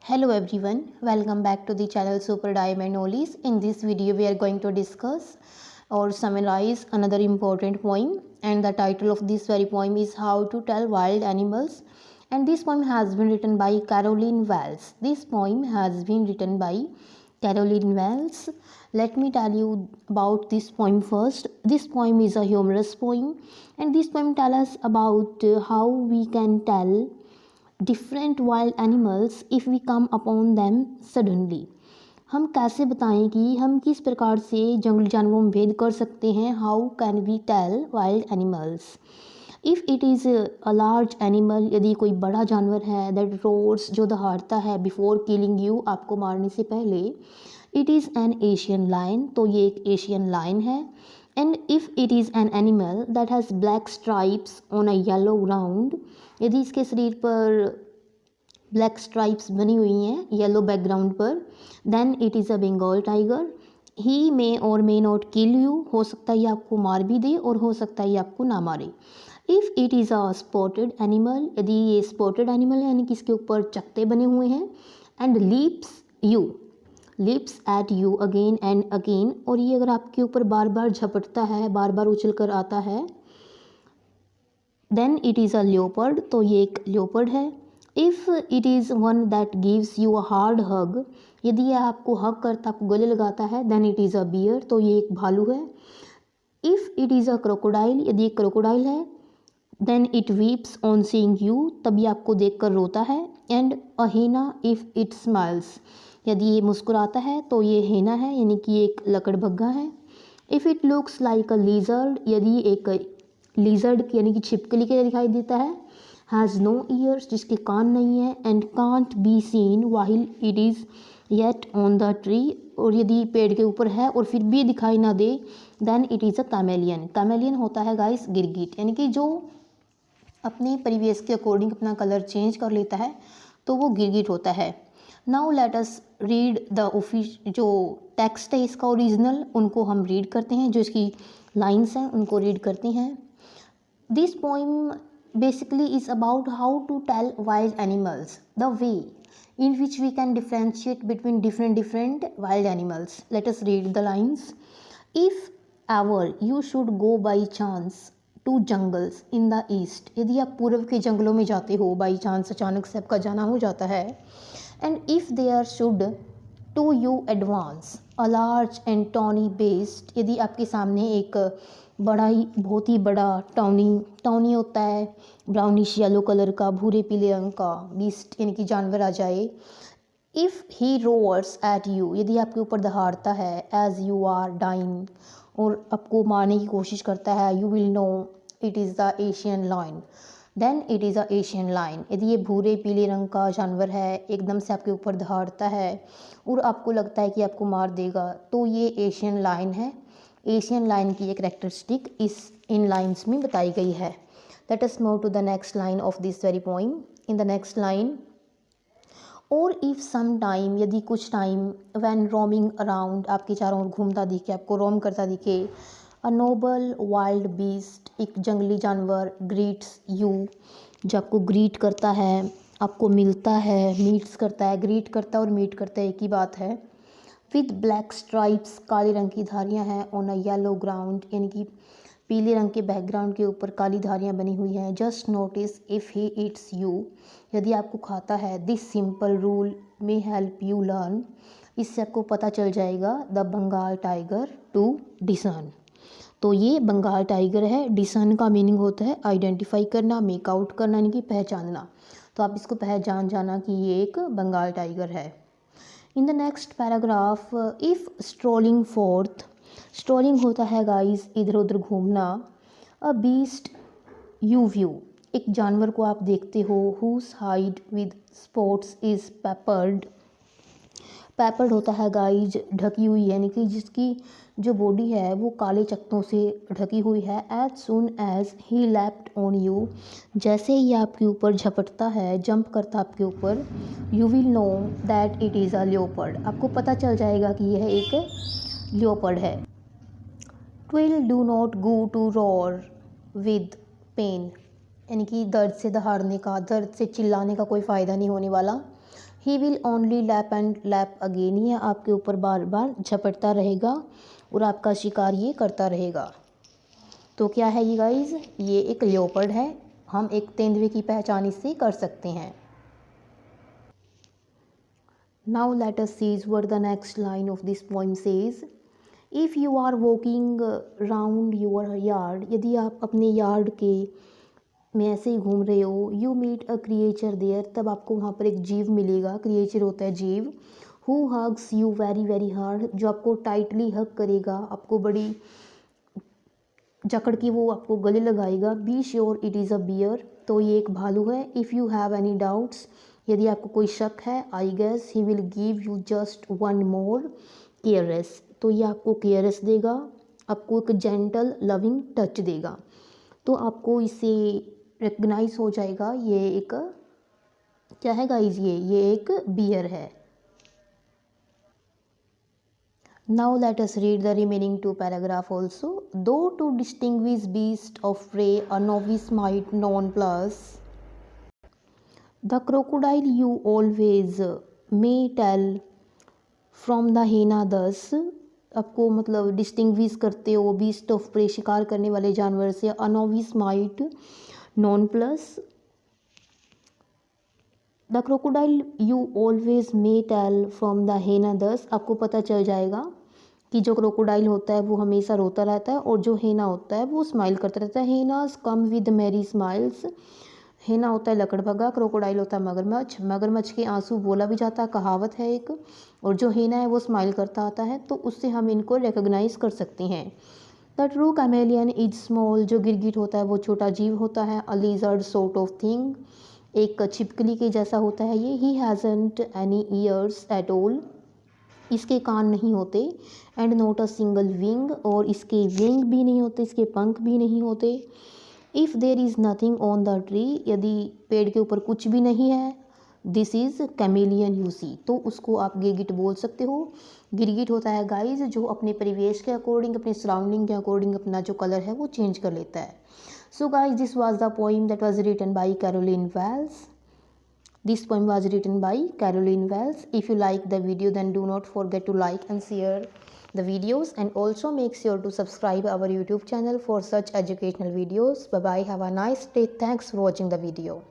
Hello everyone, welcome back to the channel Super Diamond Knowledge. In this video we are going to discuss or summarize another important poem, and the title of this very poem is How to Tell Wild Animals, and this poem has been written by Caroline Wells. This poem has been written by Caroline Wells. Let me tell you about this poem first. This poem is a humorous poem, and this poem tells us about how we can tell different wild animals if we come upon them suddenly. हम कैसे बताएं कि हम किस प्रकार से जंगली जानवरों में भेद कर सकते हैं। How can we tell wild animals if it is a large animal, यदि कोई बड़ा जानवर है दैट रोर्स, जो दहाड़ता है बिफोर किलिंग यू, आपको मारने से पहले। It is an Asian lion, तो ये एक एशियन लायन है। And if it is an animal that has black stripes on a yellow ground, यदि इसके शरीर पर ब्लैक स्ट्राइप्स बनी हुई हैं येलो बैकग्राउंड पर, then it is a Bengal tiger. He may और मे नॉट किल यू, हो सकता है ये आपको मार भी दे और हो सकता है ये आपको ना मारे। If it is a spotted animal, यदि ये स्पॉटेड एनिमल है यानी कि इसके ऊपर चकते बने हुए हैं। And leaps at you again and again, और ये अगर आपके ऊपर बार बार झपटता है, बार बार उछल कर आता है, then it is a leopard, तो ये एक लियोपर्ड है। If it is one that gives you a hard hug, यदि यह आपको हग करता, आपको गले लगाता है, then it is a bear, तो ये एक भालू है। If it is a crocodile, यदि एक क्रोकोडाइल है, then it weeps on seeing you, तभी आपको देख कर रोता है। And a hyena if it smiles, यदि ये मुस्कुराता है तो ये हेना है, यानी कि एक लकड़बग्घा है। If it looks like a lizard, यदि एक लीजर्ड यानी कि छिपकली के दिखाई देता है। हैज़ नो ईयर्स, जिसके कान नहीं है। And can't be seen वाहिल it is yet on the tree, और यदि पेड़ के ऊपर है और फिर भी दिखाई ना दे, then it is a chameleon. Chameleon होता है गाइस गिरगिट, यानी कि जो अपने परिवेश के अकॉर्डिंग अपना कलर चेंज कर लेता है, तो वो गिरगिट होता है। Now let us read the जो टेक्स्ट है इसका ओरिजिनल, उनको हम रीड करते हैं, जो इसकी लाइन्स हैं उनको रीड करते हैं। This poem basically is about how to tell wild animals, the way in which we can differentiate between different wild animals. Let us read the lines. If ever you should go by chance to jungles in the east, यदि आप पूर्व के जंगलों में जाते हो, by chance अचानक से आपका जाना हो जाता है। and if there should to you advance a large and tawny beast, यदि आपके सामने एक बहुत ही बड़ा टॉनी होता है ब्राउनिश येलो कलर का, भूरे पीले रंग का बीस्ट यानी कि जानवर आ जाए। If he roars at you, यदि आपके ऊपर दहाड़ता है, एज यू आर डाइंग, और आपको मारने की कोशिश करता है, you will know it is the Asian lion, then it is a Asian lion. यदि ये भूरे पीले रंग का जानवर है, एकदम से आपके ऊपर दहाड़ता है और आपको लगता है कि आपको मार देगा, तो ये एशियन लायन है। एशियन लाइन की एक कैरेक्टरिस्टिक इन लाइन्स में बताई गई है। Let us move to the next line of this very poem. In the next line, और इफ़ सम टाइम, यदि कुछ टाइम, व्हेन रोमिंग अराउंड, आपके चारों ओर घूमता दिखे, आपको रोम करता दिखे, अ नोबल वाइल्ड बीस्ट, एक जंगली जानवर, ग्रीट्स यू, जो आपको ग्रीट करता है, आपको मिलता है, मीट्स करता है, ग्रीट करता है और मीट करता है एक ही बात है। विद ब्लैक स्ट्राइप्स, काले रंग की धारियाँ हैं, ऑन अ येलो ग्राउंड, यानी कि पीले रंग के बैकग्राउंड के ऊपर काली धारियाँ बनी हुई हैं। Just notice if he eats you, यदि आपको खाता है, this simple rule may help you learn, इससे आपको पता चल जाएगा the Bengal tiger to discern. तो ये बंगाल टाइगर है। डिसर्न का मीनिंग होता है आइडेंटिफाई करना, मेक आउट करना, यानी कि पहचानना। तो आप इसको पहचान जाना कि ये एक बंगाल टाइगर है। इन the next paragraph, if strolling fourth, strolling होता है गाइस इधर उधर घूमना। अ बीस्ट यू व्यू, एक जानवर को आप देखते हो, whose hide with spots is peppered, peppered होता है गाइज ढकी हुई, यानी कि जिसकी जो बॉडी है वो काले चकत्तों से ढकी हुई है। As soon as he leaped on you, जैसे ही आपके ऊपर झपटता है, जंप करता आपके ऊपर, you will know that it is a leopard, आपको पता चल जाएगा कि यह एक लियोपर्ड है। It'll do not go to roar with pain, यानी कि दर्द से दहाड़ने का, दर्द से चिल्लाने का कोई फ़ायदा नहीं होने वाला। He will only lap and lap again, ये आपके ऊपर बार बार झपटता रहेगा और आपका शिकार ये करता रहेगा। तो क्या है ये गाइज, ये एक लियोपर्ड है। हम एक तेंदुए की पहचान इससे कर सकते हैं। Now let us see what the next line of this poem says. If you are walking round your yard, यदि आप अपने यार्ड के में ऐसे ही घूम रहे हो, you meet a creature there, तब आपको वहाँ पर एक जीव मिलेगा। creature होता है जीव। who hugs you very very hard, जो आपको टाइटली हग करेगा, आपको बड़ी जकड़ की वो आपको गले लगाएगा। Be sure it is a bear, तो ये एक भालू है। If you have any doubts, यदि आपको कोई शक है, I guess he will give you just one more careless, तो ये आपको केयरलेस देगा, आपको एक जेंटल लविंग टच देगा। तो आपको इसे रिकग्नाइज हो जाएगा ये एक क्या है गाइज, ये एक बियर है। Now let us read the remaining two paragraph also. Though to distinguish beast of prey a novice might known plus, the crocodile you always may tell from the hyena thus, आपको मतलब distinguish करते हो beast of pray शिकार करने वाले जानवर से, a novice might nonplus, the crocodile you always may tell from the hyena thus, आपको पता चल जाएगा कि जो क्रोकोडाइल होता है वो हमेशा रोता रहता है और जो हेना होता है वो स्माइल करता रहता है। हेनास कम विद मैरी स्माइल्स, हेना होता है लकड़बग्गा, क्रोकोडाइल होता है मगरमच्छ, मगरमच्छ के आंसू बोला भी जाता है, कहावत है एक, और जो हेना है वो स्माइल करता आता है, तो उससे हम इनको रिकग्नाइज कर सकते हैं। The true chameleon is small, जो गिरगिट होता है वो छोटा जीव होता है। अ लिजर्ड सॉर्ट ऑफ थिंग, एक छिपकली के जैसा होता है ये। He hasn't any years at all, इसके कान नहीं होते। And not a single wing, और इसके विंग भी नहीं होते, इसके पंख भी नहीं होते। If there is nothing on the tree, यदि पेड़ के ऊपर कुछ भी नहीं है, this is chameleon you see, तो उसको आप गिरगिट बोल सकते हो। गिरगिट होता है गाइज जो अपने परिवेश के अकॉर्डिंग, अपने सराउंडिंग के अकॉर्डिंग अपना जो कलर है वो चेंज कर लेता है। So guys this was the poem that was written by Carolyn Wells. This poem was written by Caroline Wells. If you like the video, then do not forget to like and share the videos, and also make sure to subscribe our YouTube channel for such educational videos. Bye bye. Have a nice day. Thanks for watching the video.